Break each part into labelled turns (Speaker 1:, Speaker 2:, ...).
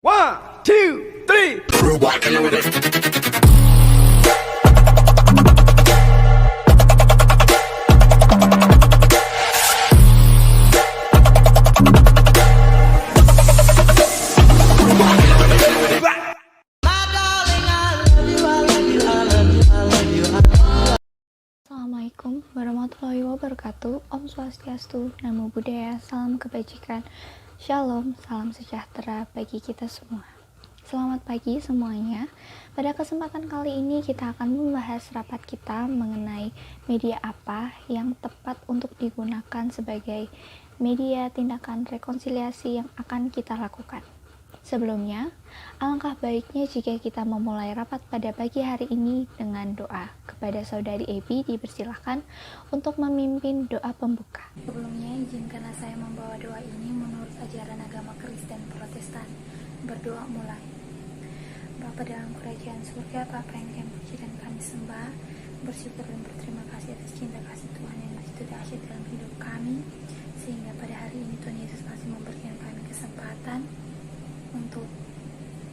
Speaker 1: One, two, three.
Speaker 2: Assalamualaikum warahmatullahi wabarakatuh. Om Swastiastu, Namo Buddhaya, salam kebajikan, Shalom, salam sejahtera bagi kita semua. Selamat pagi semuanya. Pada kesempatan kali ini kita akan membahas rapat kita mengenai media apa yang tepat untuk digunakan sebagai media tindakan rekonsiliasi yang akan kita lakukan. Sebelumnya, alangkah baiknya jika kita memulai rapat pada pagi hari ini dengan doa. Kepada Saudari Ebi dipersilahkan untuk memimpin doa pembuka. Sebelumnya, izinkanlah saya membawa doa ini menurut ajaran agama Kristen Protestan. Berdoa mulai. Bapa dalam kerajaan surga, Bapa yang kami puji dan kami sembah, bersyukur dan berterima kasih atas cinta kasih Tuhan yang begitu dahsyat dalam hidup kami, sehingga pada hari ini Tuhan Yesus masih memberikan kami kesempatan untuk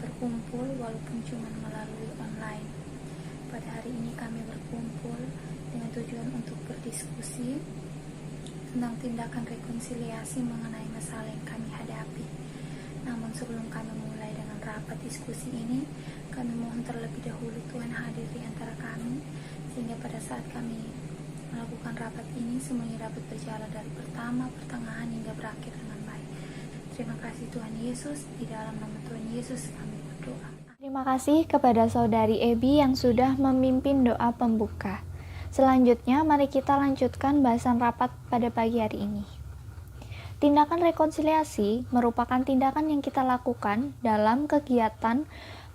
Speaker 2: berkumpul walaupun cuma melalui online. Pada hari ini kami berkumpul dengan tujuan untuk berdiskusi tentang tindakan rekonsiliasi mengenai masalah yang kami hadapi. Namun sebelum kami mulai dengan rapat diskusi ini, kami mohon terlebih dahulu Tuhan hadir di antara kami, sehingga pada saat kami melakukan rapat ini semuanya dapat berjalan dari pertama, pertengahan hingga berakhir dengan baik. Terima kasih Tuhan Yesus, di dalam nama Tuhan Yesus kami berdoa. Terima kasih kepada Saudari Ebi yang sudah memimpin doa pembuka. Selanjutnya mari kita lanjutkan bahasan rapat pada pagi hari ini. Tindakan rekonsiliasi merupakan tindakan yang kita lakukan dalam kegiatan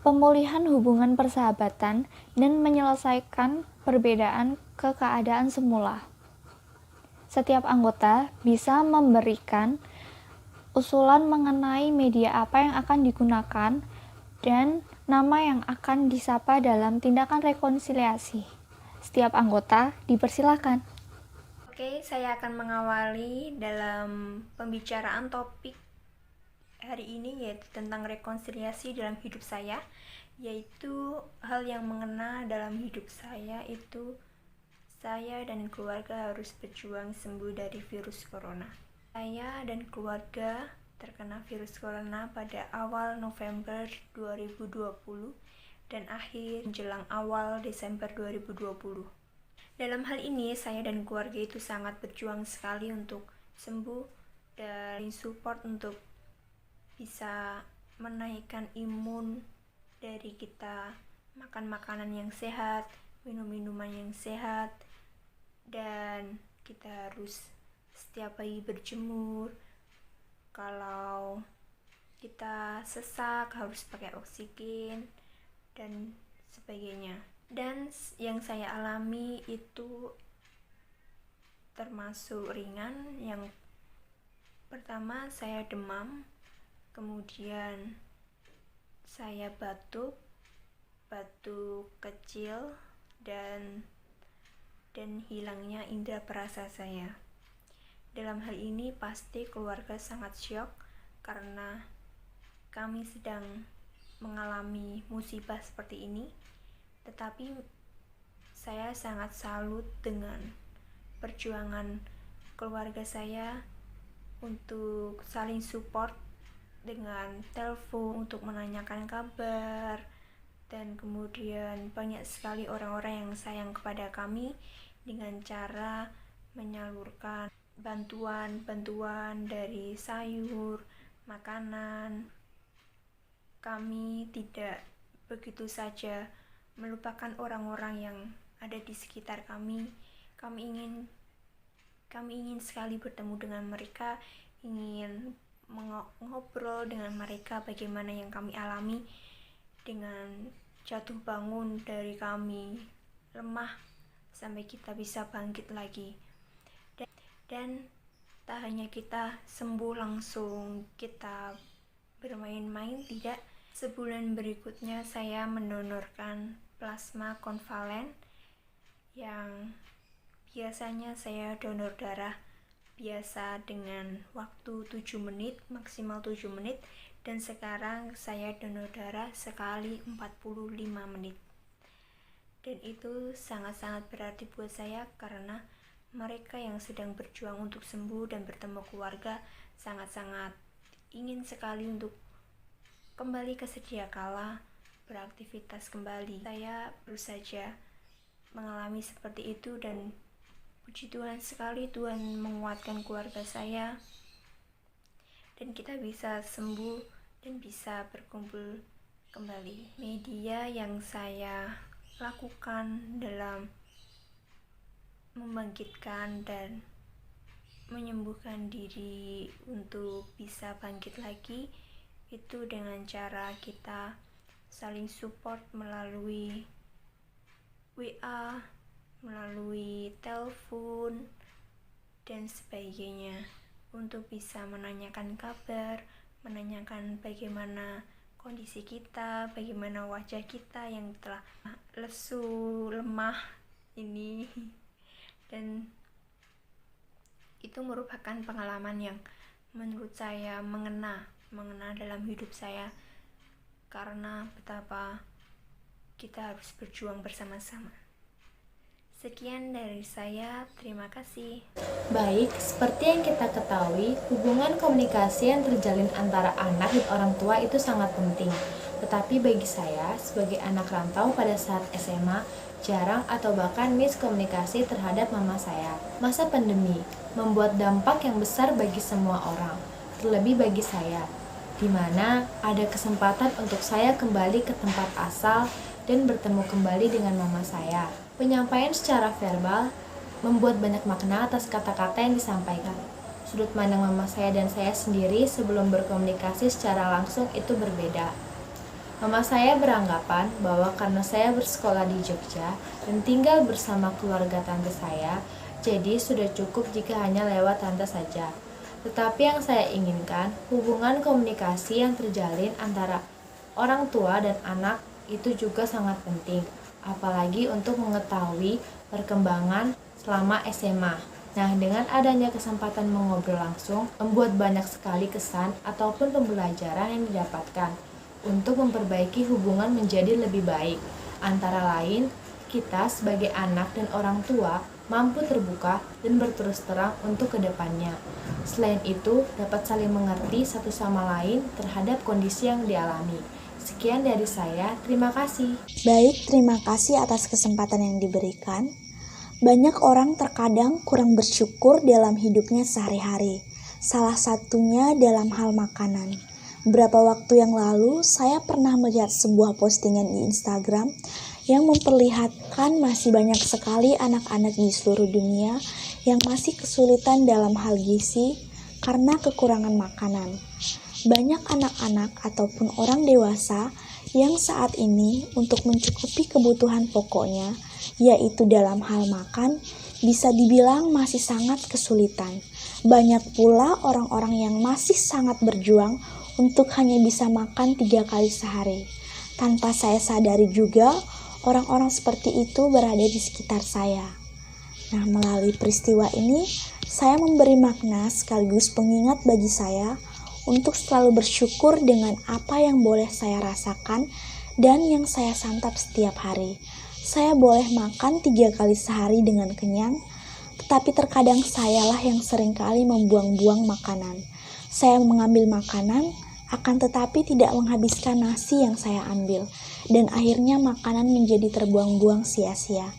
Speaker 2: pemulihan hubungan persahabatan dan menyelesaikan perbedaan ke keadaan semula. Setiap anggota bisa memberikan usulan mengenai media apa yang akan digunakan dan nama yang akan disapa dalam tindakan rekonsiliasi. Setiap anggota dipersilakan.
Speaker 3: Oke, saya akan mengawali dalam pembicaraan topik hari ini, yaitu tentang rekonsiliasi dalam hidup saya, yaitu hal yang mengena dalam hidup saya itu saya dan keluarga harus berjuang sembuh dari virus corona. Saya dan keluarga terkena virus corona pada awal November 2020 dan akhir menjelang awal Desember 2020. Dalam hal ini, saya dan keluarga itu sangat berjuang sekali untuk sembuh dan support untuk bisa menaikkan imun dari kita, makan makanan yang sehat, minum minuman yang sehat, dan kita harus setiap pagi berjemur. Kalau kita sesak harus pakai oksigen dan sebagainya. Dan yang saya alami itu termasuk ringan. Yang pertama saya demam, kemudian saya batuk kecil dan hilangnya indera perasa saya. Dalam hal ini pasti keluarga sangat syok karena kami sedang mengalami musibah seperti ini. Tetapi saya sangat salut dengan perjuangan keluarga saya untuk saling support dengan telepon untuk menanyakan kabar, dan kemudian banyak sekali orang-orang yang sayang kepada kami dengan cara menyalurkan bantuan dari sayur, makanan. Kami tidak begitu saja melupakan orang-orang yang ada di sekitar kami. Kami ingin sekali bertemu dengan mereka, ingin mengobrol dengan mereka bagaimana yang kami alami dengan jatuh bangun dari kami lemah sampai kita bisa bangkit lagi. Dan tak hanya kita sembuh langsung kita bermain-main, tidak. Sebulan berikutnya saya mendonorkan plasma konvalen, yang biasanya saya donor darah biasa dengan waktu 7 menit, maksimal 7 menit, Dan sekarang saya donor darah sekali 45 menit. Dan itu sangat-sangat berarti buat saya karena mereka yang sedang berjuang untuk sembuh dan bertemu keluarga sangat-sangat ingin sekali untuk kembali ke sedia kala beraktivitas kembali. Saya baru saja mengalami seperti itu dan puji Tuhan sekali, Tuhan menguatkan keluarga saya dan kita bisa sembuh dan bisa berkumpul kembali. Media yang saya lakukan dalam membangkitkan dan menyembuhkan diri untuk bisa bangkit lagi itu dengan cara kita saling support melalui WA, melalui telepon dan sebagainya untuk bisa menanyakan kabar, menanyakan bagaimana kondisi kita, bagaimana wajah kita yang telah lesu, lemah ini. Dan itu merupakan pengalaman yang menurut saya mengena dalam hidup saya karena betapa kita harus berjuang bersama-sama. Sekian dari saya, terima kasih.
Speaker 4: Baik, seperti yang kita ketahui, hubungan komunikasi yang terjalin antara anak dan orang tua itu sangat penting. Tetapi bagi saya, sebagai anak rantau pada saat SMA, jarang atau bahkan miskomunikasi terhadap mama saya. Masa pandemi membuat dampak yang besar bagi semua orang, terlebih bagi saya, di mana ada kesempatan untuk saya kembali ke tempat asal dan bertemu kembali dengan mama saya. Penyampaian secara verbal membuat banyak makna atas kata-kata yang disampaikan. Sudut pandang mama saya dan saya sendiri sebelum berkomunikasi secara langsung itu berbeda. Mama saya beranggapan bahwa karena saya bersekolah di Jogja dan tinggal bersama keluarga tante saya, jadi sudah cukup jika hanya lewat tante saja. Tetapi yang saya inginkan, hubungan komunikasi yang terjalin antara orang tua dan anak itu juga sangat penting, apalagi untuk mengetahui perkembangan selama SMA. Nah, dengan adanya kesempatan mengobrol langsung, membuat banyak sekali kesan ataupun pembelajaran yang didapatkan untuk memperbaiki hubungan menjadi lebih baik. Antara lain, kita sebagai anak dan orang tua mampu terbuka dan berterus terang untuk kedepannya. Selain itu, dapat saling mengerti satu sama lain terhadap kondisi yang dialami. Sekian dari saya, terima kasih.
Speaker 5: Baik, terima kasih atas kesempatan yang diberikan. Banyak orang terkadang kurang bersyukur dalam hidupnya sehari-hari. Salah satunya dalam hal makanan. Beberapa waktu yang lalu, saya pernah melihat sebuah postingan di Instagram yang memperlihatkan masih banyak sekali anak-anak di seluruh dunia yang masih kesulitan dalam hal gizi karena kekurangan makanan. Banyak anak-anak ataupun orang dewasa yang saat ini untuk mencukupi kebutuhan pokoknya, yaitu dalam hal makan, bisa dibilang masih sangat kesulitan. Banyak pula orang-orang yang masih sangat berjuang untuk hanya bisa makan 3 kali sehari. Tanpa saya sadari juga, orang-orang seperti itu berada di sekitar saya. Nah, melalui peristiwa ini, saya memberi makna sekaligus pengingat bagi saya untuk selalu bersyukur dengan apa yang boleh saya rasakan dan yang saya santap setiap hari. Saya boleh makan 3 kali sehari dengan kenyang, tetapi terkadang sayalah yang seringkali membuang-buang makanan. Saya mengambil makanan, akan tetapi tidak menghabiskan nasi yang saya ambil, dan akhirnya makanan menjadi terbuang-buang sia-sia.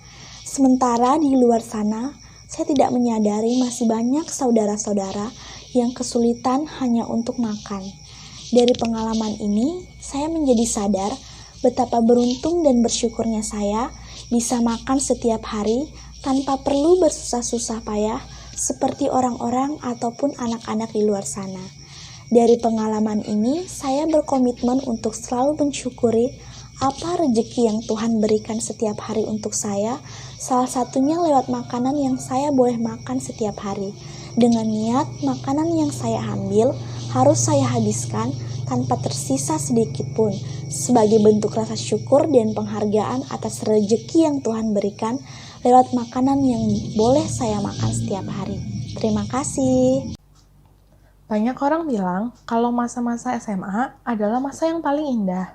Speaker 5: Sementara di luar sana, saya tidak menyadari masih banyak saudara-saudara yang kesulitan hanya untuk makan. Dari pengalaman ini, saya menjadi sadar betapa beruntung dan bersyukurnya saya bisa makan setiap hari tanpa perlu bersusah-susah payah seperti orang-orang ataupun anak-anak di luar sana. Dari pengalaman ini, saya berkomitmen untuk selalu mensyukuri apa rezeki yang Tuhan berikan setiap hari untuk saya, salah satunya lewat makanan yang saya boleh makan setiap hari. Dengan niat, makanan yang saya ambil harus saya habiskan tanpa tersisa sedikit pun, sebagai bentuk rasa syukur dan penghargaan atas rezeki yang Tuhan berikan lewat makanan yang boleh saya makan setiap hari. Terima kasih.
Speaker 6: Banyak orang bilang kalau masa-masa SMA adalah masa yang paling indah.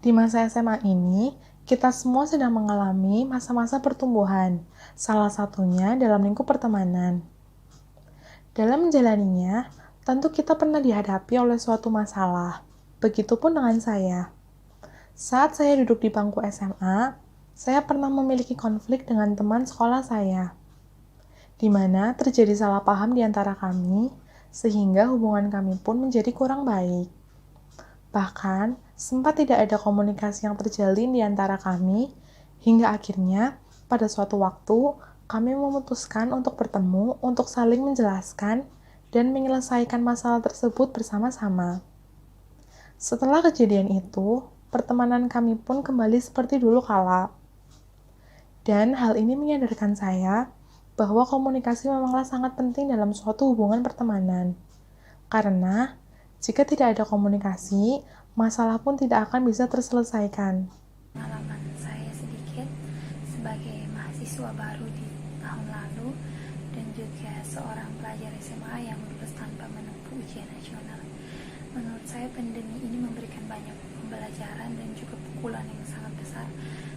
Speaker 6: Di masa SMA ini, kita semua sedang mengalami masa-masa pertumbuhan, salah satunya dalam lingkup pertemanan. Dalam menjalaninya, tentu kita pernah dihadapi oleh suatu masalah. Begitupun dengan saya. Saat saya duduk di bangku SMA, saya pernah memiliki konflik dengan teman sekolah saya, di mana terjadi salah paham di antara kami, sehingga hubungan kami pun menjadi kurang baik. Bahkan, sempat tidak ada komunikasi yang terjalin di antara kami, hingga akhirnya, pada suatu waktu, kami memutuskan untuk bertemu untuk saling menjelaskan dan menyelesaikan masalah tersebut bersama-sama. Setelah kejadian itu, pertemanan kami pun kembali seperti dulu kala. Dan hal ini menyadarkan saya bahwa komunikasi memanglah sangat penting dalam suatu hubungan pertemanan. Karena, jika tidak ada komunikasi, masalah pun tidak akan bisa terselesaikan.
Speaker 7: Pengalaman saya sedikit sebagai mahasiswa baru di tahun lalu dan juga seorang pelajar SMA yang lulus tanpa menempuh ujian nasional. Menurut saya pandemi ini memberikan banyak pembelajaran dan juga pukulan yang sangat besar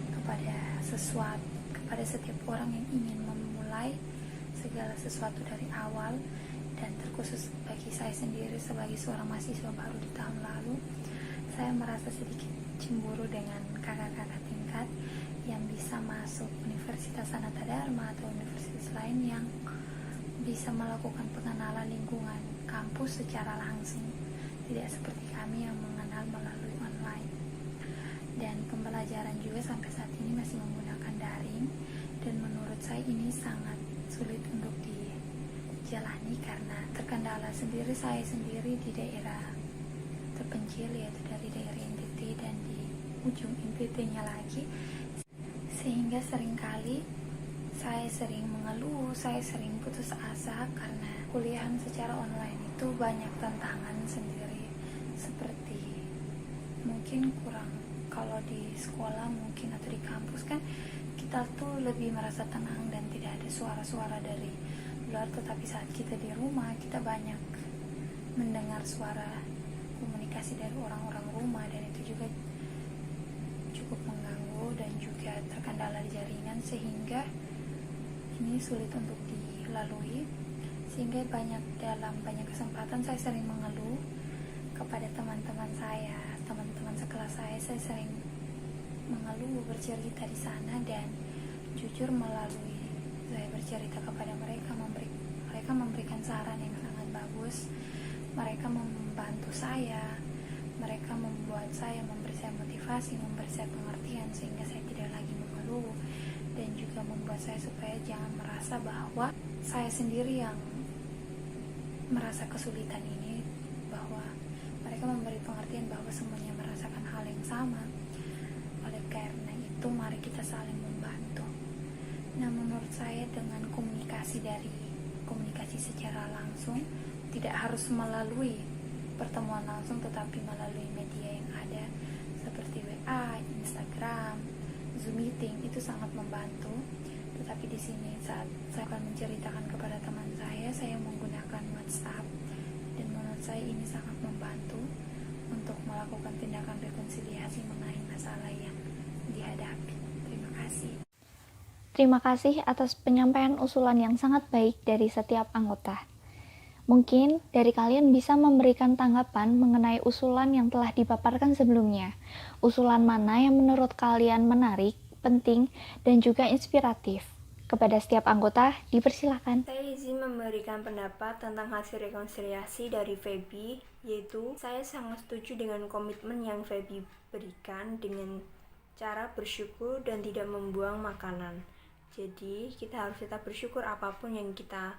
Speaker 7: kepada setiap orang yang ingin memulai segala sesuatu dari awal, dan terkhusus bagi saya sendiri sebagai seorang mahasiswa baru di tahun lalu, saya merasa sedikit cemburu dengan kakak-kakak tingkat yang bisa masuk Universitas Sanata Dharma atau universitas lain yang bisa melakukan pengenalan lingkungan kampus secara langsung, tidak seperti kami yang mengenal melalui online. Dan pembelajaran juga sampai saat ini masih menggunakan daring, dan menurut saya ini sangat sulit untuk dijalani karena terkendala saya sendiri di daerah terpencil, yaitu dari daerah NTT dan di ujung NTT-nya lagi, sehingga seringkali saya sering mengeluh, saya sering putus asa karena kuliahan secara online itu banyak tantangan sendiri, seperti mungkin kurang, kalau di sekolah mungkin atau di kampus kan kita tuh lebih merasa tenang dan tidak ada suara-suara dari luar, tetapi saat kita di rumah kita banyak mendengar suara komunikasi dari orang-orang rumah, dan itu juga cukup mengganggu dan juga terkendala di jaringan, sehingga ini sulit untuk dilalui, sehingga dalam banyak kesempatan saya sering mengeluh kepada teman-teman sekelas saya sering mengeluh, bercerita di sana, dan jujur melalui saya bercerita kepada mereka memberikan saran yang sangat bagus. Mereka membantu saya, mereka memberi saya motivasi, memberi saya pengertian, sehingga saya tidak lagi mengeluh, dan juga membuat saya supaya jangan merasa bahwa saya sendiri yang merasa kesulitan ini, bahwa mereka memberi pengertian bahwa semuanya merasakan hal yang sama. Oleh karena itu, mari kita saling membantu. Nah, menurut saya dengan komunikasi secara langsung, tidak harus melalui pertemuan langsung, tetapi melalui media yang ada seperti WA, Instagram, Zoom meeting, itu sangat membantu. Tetapi di sini saat saya akan menceritakan kepada teman saya menggunakan WhatsApp, dan menurut saya ini sangat membantu untuk melakukan tindakan rekonsiliasi mengenai masalah yang dihadapi. Terima kasih.
Speaker 2: Terima kasih atas penyampaian usulan yang sangat baik dari setiap anggota. Mungkin dari kalian bisa memberikan tanggapan mengenai usulan yang telah dipaparkan sebelumnya. Usulan mana yang menurut kalian menarik, penting, dan juga inspiratif? Kepada setiap anggota, dipersilakan.
Speaker 3: Saya izin memberikan pendapat tentang hasil rekonsiliasi dari Feby, yaitu saya sangat setuju dengan komitmen yang Feby berikan dengan cara bersyukur dan tidak membuang makanan. Jadi kita harus tetap bersyukur apapun yang kita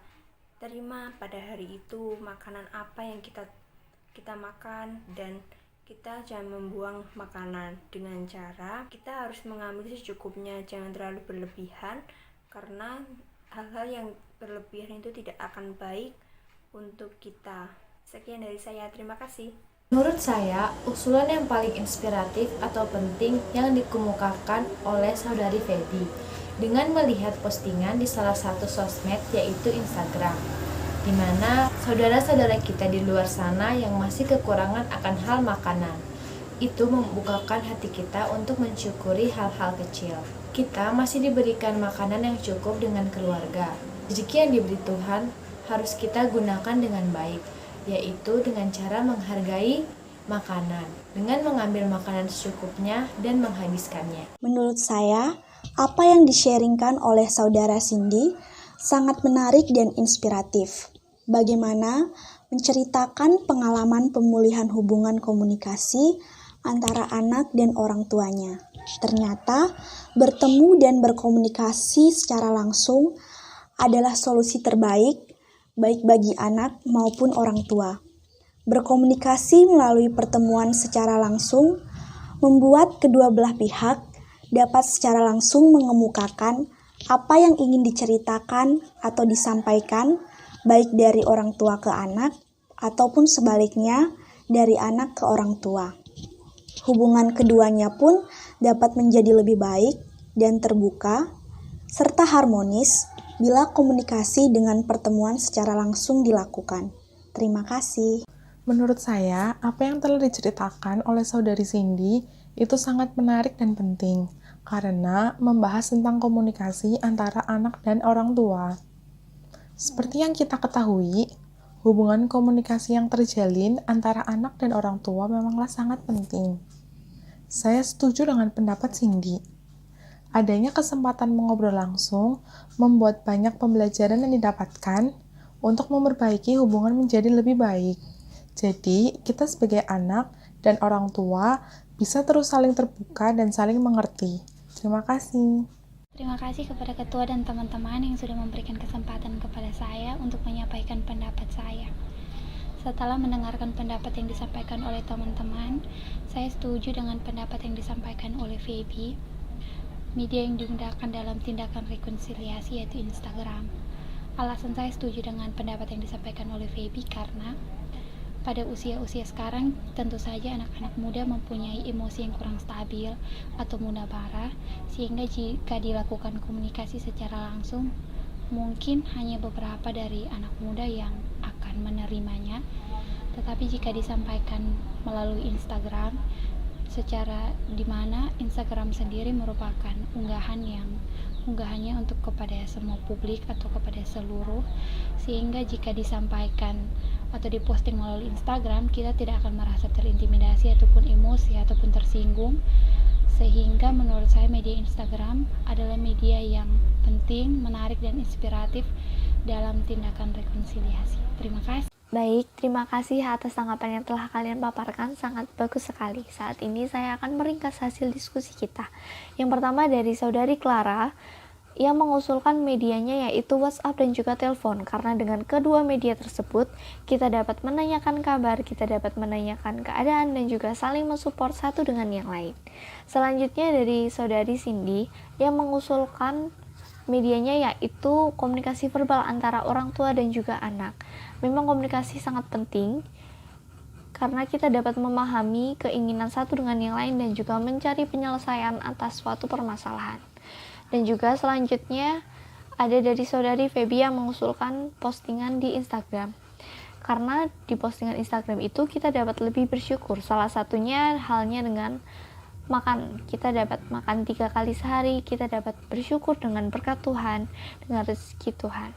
Speaker 3: terima pada hari itu, makanan apa yang kita makan, dan kita jangan membuang makanan dengan cara kita harus mengambil secukupnya, jangan terlalu berlebihan, karena hal-hal yang berlebihan itu tidak akan baik untuk kita. Sekian dari saya, terima kasih.
Speaker 4: Menurut saya, usulan yang paling inspiratif atau penting yang dikemukakan oleh saudari Feby dengan melihat postingan di salah satu sosmed, yaitu Instagram. di mana saudara-saudara kita di luar sana yang masih kekurangan akan hal makanan. Itu membukakan hati kita untuk mensyukuri hal-hal kecil. Kita masih diberikan makanan yang cukup dengan keluarga. Rezeki yang diberi Tuhan harus kita gunakan dengan baik, yaitu dengan cara menghargai makanan, dengan mengambil makanan secukupnya dan menghabiskannya.
Speaker 5: Menurut saya, apa yang di-sharingkan oleh saudara Cindy sangat menarik dan inspiratif. Bagaimana menceritakan pengalaman pemulihan hubungan komunikasi antara anak dan orang tuanya. Ternyata, bertemu dan berkomunikasi secara langsung adalah solusi terbaik, baik bagi anak maupun orang tua. Berkomunikasi melalui pertemuan secara langsung membuat kedua belah pihak dapat secara langsung mengemukakan apa yang ingin diceritakan atau disampaikan, baik dari orang tua ke anak ataupun sebaliknya dari anak ke orang tua. Hubungan keduanya pun dapat menjadi lebih baik dan terbuka, serta harmonis bila komunikasi dengan pertemuan secara langsung dilakukan. Terima kasih.
Speaker 6: Menurut saya, apa yang telah diceritakan oleh saudari Cindy itu sangat menarik dan penting, karena membahas tentang komunikasi antara anak dan orang tua. Seperti yang kita ketahui, hubungan komunikasi yang terjalin antara anak dan orang tua memanglah sangat penting. Saya setuju dengan pendapat Cindy. Adanya kesempatan mengobrol langsung membuat banyak pembelajaran yang didapatkan untuk memperbaiki hubungan menjadi lebih baik. Jadi, kita sebagai anak dan orang tua bisa terus saling terbuka dan saling mengerti. Terima kasih.
Speaker 7: Terima kasih kepada ketua dan teman-teman yang sudah memberikan kesempatan kepada saya untuk menyampaikan pendapat saya. Setelah mendengarkan pendapat yang disampaikan oleh teman-teman, saya setuju dengan pendapat yang disampaikan oleh Feby. Media yang digunakan dalam tindakan rekonsiliasi yaitu Instagram. Alasan saya setuju dengan pendapat yang disampaikan oleh Feby karena pada usia-usia sekarang tentu saja anak-anak muda mempunyai emosi yang kurang stabil atau mudah marah, sehingga jika dilakukan komunikasi secara langsung mungkin hanya beberapa dari anak muda yang akan menerimanya, tetapi jika disampaikan melalui Instagram secara dimana Instagram sendiri merupakan unggahannya untuk kepada semua publik atau kepada seluruh, sehingga jika disampaikan atau diposting melalui Instagram kita tidak akan merasa terintimidasi ataupun emosi ataupun tersinggung, sehingga menurut saya media Instagram adalah media yang penting, menarik dan inspiratif dalam tindakan rekonsiliasi. Terima kasih.
Speaker 2: Baik, terima kasih atas tanggapan yang telah kalian paparkan, sangat bagus sekali. Saat ini saya akan meringkas hasil diskusi kita. Yang pertama dari saudari Clara, yang mengusulkan medianya yaitu WhatsApp dan juga telepon, karena dengan kedua media tersebut kita dapat menanyakan kabar, kita dapat menanyakan keadaan dan juga saling mensupport satu dengan yang lain. Selanjutnya dari saudari Cindy yang mengusulkan medianya yaitu komunikasi verbal antara orang tua dan juga anak. Memang komunikasi sangat penting karena kita dapat memahami keinginan satu dengan yang lain dan juga mencari penyelesaian atas suatu permasalahan. Dan juga selanjutnya ada dari saudari Feby yang mengusulkan postingan di Instagram. Karena di postingan Instagram itu kita dapat lebih bersyukur. Salah satunya halnya dengan makan. Kita dapat makan 3 kali sehari, kita dapat bersyukur dengan berkat Tuhan, dengan rezeki Tuhan.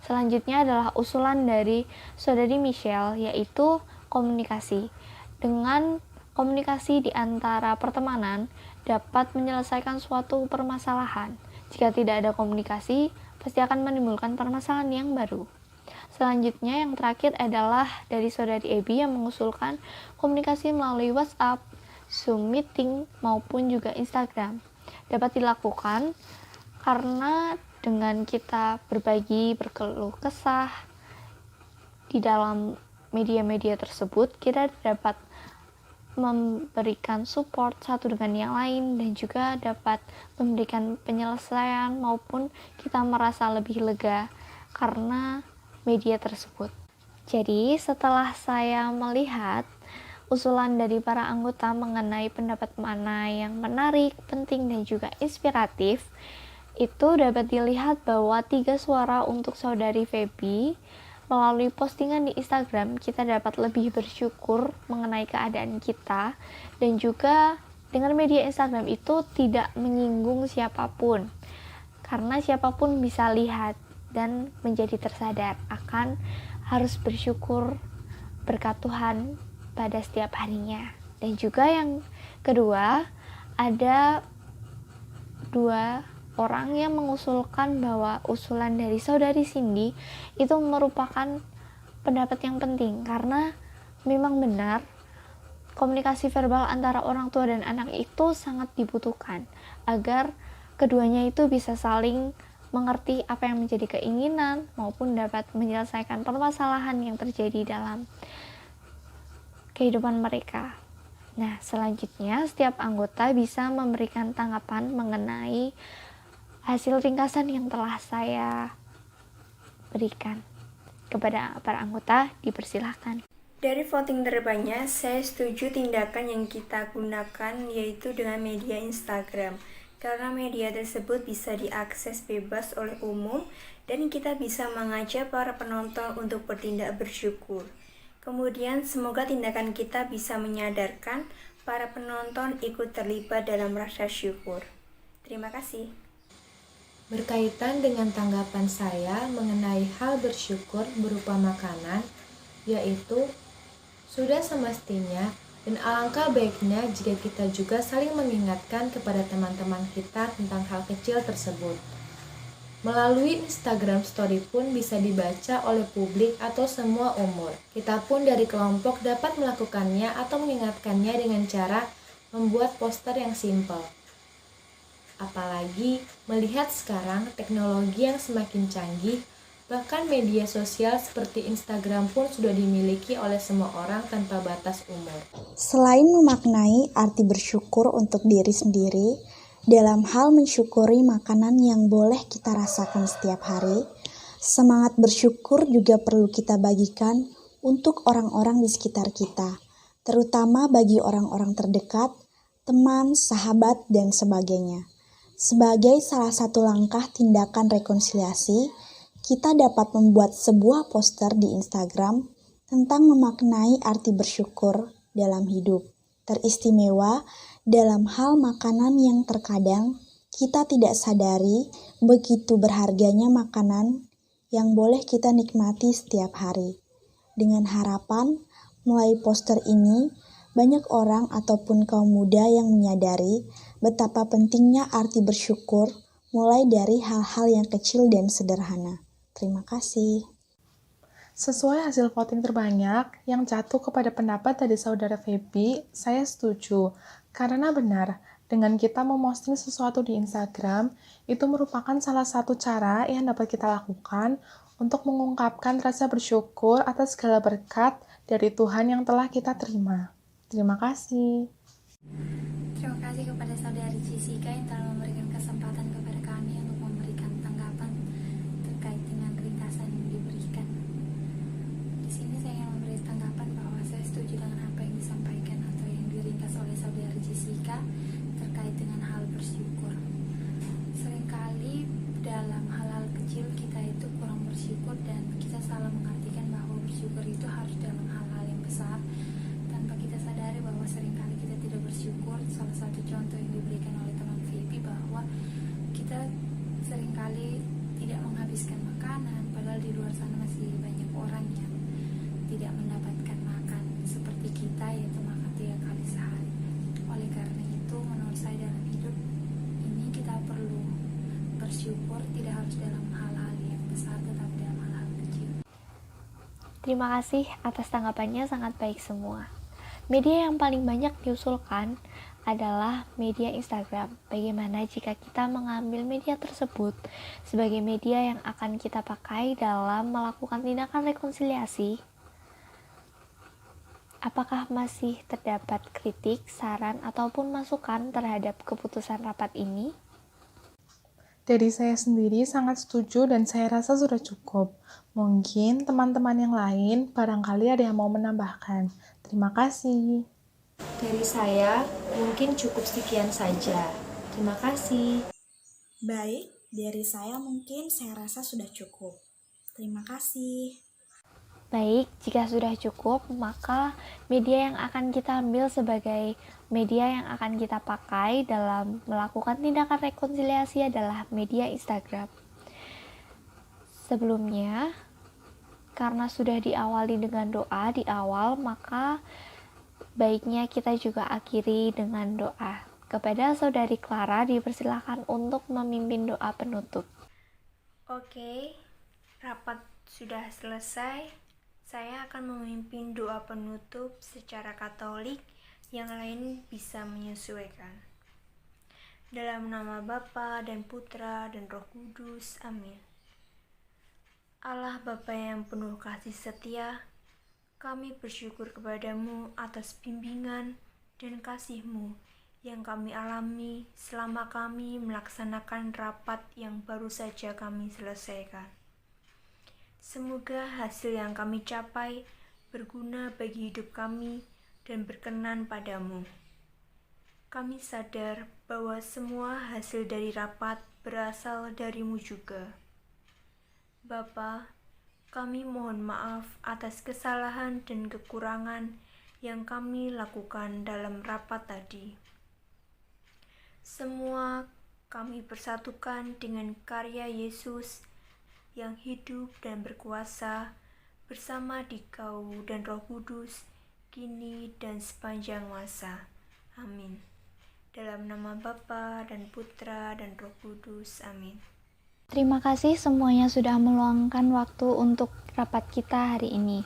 Speaker 2: Selanjutnya adalah usulan dari saudari Michelle, yaitu komunikasi. Dengan komunikasi di antara pertemanan dapat menyelesaikan suatu permasalahan. Jika tidak ada komunikasi, pasti akan menimbulkan permasalahan yang baru. Selanjutnya yang terakhir adalah dari saudari Ebi yang mengusulkan komunikasi melalui WhatsApp, Zoom meeting, maupun juga Instagram. Dapat dilakukan karena dengan kita berbagi, berkeluh kesah di dalam media-media tersebut, kita dapat memberikan support satu dengan yang lain dan juga dapat memberikan penyelesaian maupun kita merasa lebih lega karena media tersebut. Jadi setelah saya melihat usulan dari para anggota mengenai pendapat mana yang menarik, penting dan juga inspiratif, itu dapat dilihat bahwa 3 suara untuk saudari Feby melalui postingan di Instagram kita dapat lebih bersyukur mengenai keadaan kita, dan juga dengan media Instagram itu tidak menyinggung siapapun, karena siapapun bisa lihat dan menjadi tersadar akan harus bersyukur berkat Tuhan pada setiap harinya. Dan juga yang kedua, ada 2 orang yang mengusulkan bahwa usulan dari saudari Cindy itu merupakan pendapat yang penting, karena memang benar komunikasi verbal antara orang tua dan anak itu sangat dibutuhkan agar keduanya itu bisa saling mengerti apa yang menjadi keinginan maupun dapat menyelesaikan permasalahan yang terjadi dalam kehidupan mereka. Nah, selanjutnya setiap anggota bisa memberikan tanggapan mengenai hasil ringkasan yang telah saya berikan. Kepada para anggota dipersilahkan.
Speaker 3: Dari voting terbanyak, saya setuju tindakan yang kita gunakan yaitu dengan media Instagram. Karena media tersebut bisa diakses bebas oleh umum dan kita bisa mengajak para penonton untuk bertindak bersyukur. Kemudian semoga tindakan kita bisa menyadarkan para penonton ikut terlibat dalam rasa syukur. Terima kasih.
Speaker 4: Berkaitan dengan tanggapan saya mengenai hal bersyukur berupa makanan, yaitu sudah semestinya dan alangkah baiknya jika kita juga saling mengingatkan kepada teman-teman kita tentang hal kecil tersebut. Melalui Instagram Story pun bisa dibaca oleh publik atau semua umur. Kita pun dari kelompok dapat melakukannya atau mengingatkannya dengan cara membuat poster yang simpel. Apalagi melihat sekarang teknologi yang semakin canggih, bahkan media sosial seperti Instagram pun sudah dimiliki oleh semua orang tanpa batas umur.
Speaker 5: Selain memaknai arti bersyukur untuk diri sendiri, dalam hal mensyukuri makanan yang boleh kita rasakan setiap hari, semangat bersyukur juga perlu kita bagikan untuk orang-orang di sekitar kita, terutama bagi orang-orang terdekat, teman, sahabat, dan sebagainya. Sebagai salah satu langkah tindakan rekonsiliasi, kita dapat membuat sebuah poster di Instagram tentang memaknai arti bersyukur dalam hidup, teristimewa dalam hal makanan yang terkadang kita tidak sadari begitu berharganya makanan yang boleh kita nikmati setiap hari. Dengan harapan, melalui poster ini, banyak orang ataupun kaum muda yang menyadari betapa pentingnya arti bersyukur mulai dari hal-hal yang kecil dan sederhana. Terima kasih.
Speaker 6: Sesuai hasil voting terbanyak yang jatuh kepada pendapat dari saudara Feby, saya setuju. Karena benar, dengan kita memosting sesuatu di Instagram, itu merupakan salah satu cara yang dapat kita lakukan untuk mengungkapkan rasa bersyukur atas segala berkat dari Tuhan yang telah kita terima. Terima kasih.
Speaker 7: Terima kasih kepada saudari Jessica yang telah memberikan kesempatan kepada kami untuk memberikan tanggapan terkait dengan ringkasan yang diberikan. Di sini saya ingin memberi tanggapan bahwa saya setuju dengan apa yang disampaikan atau yang diringkas oleh saudari Jessica terkait dengan hal bersyukur. Seringkali dalam hal-hal kecil kita itu kurang bersyukur dan kita salah mengartikan bahwa bersyukur itu harus dalam hal-hal yang besar. Tanpa kita sadari bahwa seringkali kita tidak bersyukur. Salah satu contoh yang diberikan oleh teman Feby bahwa kita seringkali tidak menghabiskan makanan, padahal di luar sana masih banyak orang yang tidak mendapatkan makan seperti kita, yaitu makan 3 kali sehari. Oleh karena itu, menurut saya dalam hidup ini kita perlu bersyukur, tidak harus dalam hal-hal yang besar, tetapi dalam hal-hal kecil.
Speaker 2: Terima kasih atas tanggapannya, sangat baik semua. Media yang paling banyak diusulkan adalah media Instagram. Bagaimana jika kita mengambil media tersebut sebagai media yang akan kita pakai dalam melakukan tindakan rekonsiliasi? Apakah masih terdapat kritik, saran, ataupun masukan terhadap keputusan rapat ini?
Speaker 6: Dari saya sendiri sangat setuju dan saya rasa sudah cukup. Mungkin teman-teman yang lain barangkali ada yang mau menambahkan. Terima kasih.
Speaker 4: Dari saya, mungkin cukup sekian saja. Terima kasih.
Speaker 5: Baik, dari saya mungkin saya rasa sudah cukup. Terima kasih.
Speaker 2: Baik, jika sudah cukup, maka media yang akan kita ambil sebagai media yang akan kita pakai dalam melakukan tindakan rekonsiliasi adalah media Instagram. Sebelumnya, karena sudah diawali dengan doa di awal, maka baiknya kita juga akhiri dengan doa. Kepada Saudari Clara dipersilakan untuk memimpin doa penutup.
Speaker 3: Oke, rapat sudah selesai. Saya akan memimpin doa penutup secara Katolik, yang lain bisa menyesuaikan. Dalam nama Bapa dan Putra dan Roh Kudus, amin. Allah Bapa yang penuh kasih setia, kami bersyukur kepadamu atas bimbingan dan kasih-Mu yang kami alami selama kami melaksanakan rapat yang baru saja kami selesaikan. Semoga hasil yang kami capai berguna bagi hidup kami dan berkenan padamu. Kami sadar bahwa semua hasil dari rapat berasal darimu juga. Bapa, kami mohon maaf atas kesalahan dan kekurangan yang kami lakukan dalam rapat tadi. Semua kami persatukan dengan karya Yesus yang hidup dan berkuasa bersama Dikau dan Roh Kudus, kini dan sepanjang masa. Amin. Dalam nama Bapa dan Putra dan Roh Kudus. Amin.
Speaker 2: Terima kasih semuanya sudah meluangkan waktu untuk rapat kita hari ini.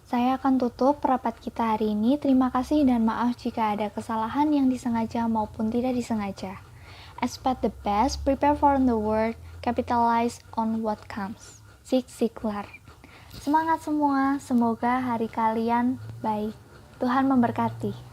Speaker 2: Saya akan tutup rapat kita hari ini. Terima kasih dan maaf jika ada kesalahan yang disengaja maupun tidak disengaja. Expect the best, prepare for the worst, capitalize on what comes. Zig Ziglar. Semangat semua, semoga hari kalian baik. Tuhan memberkati.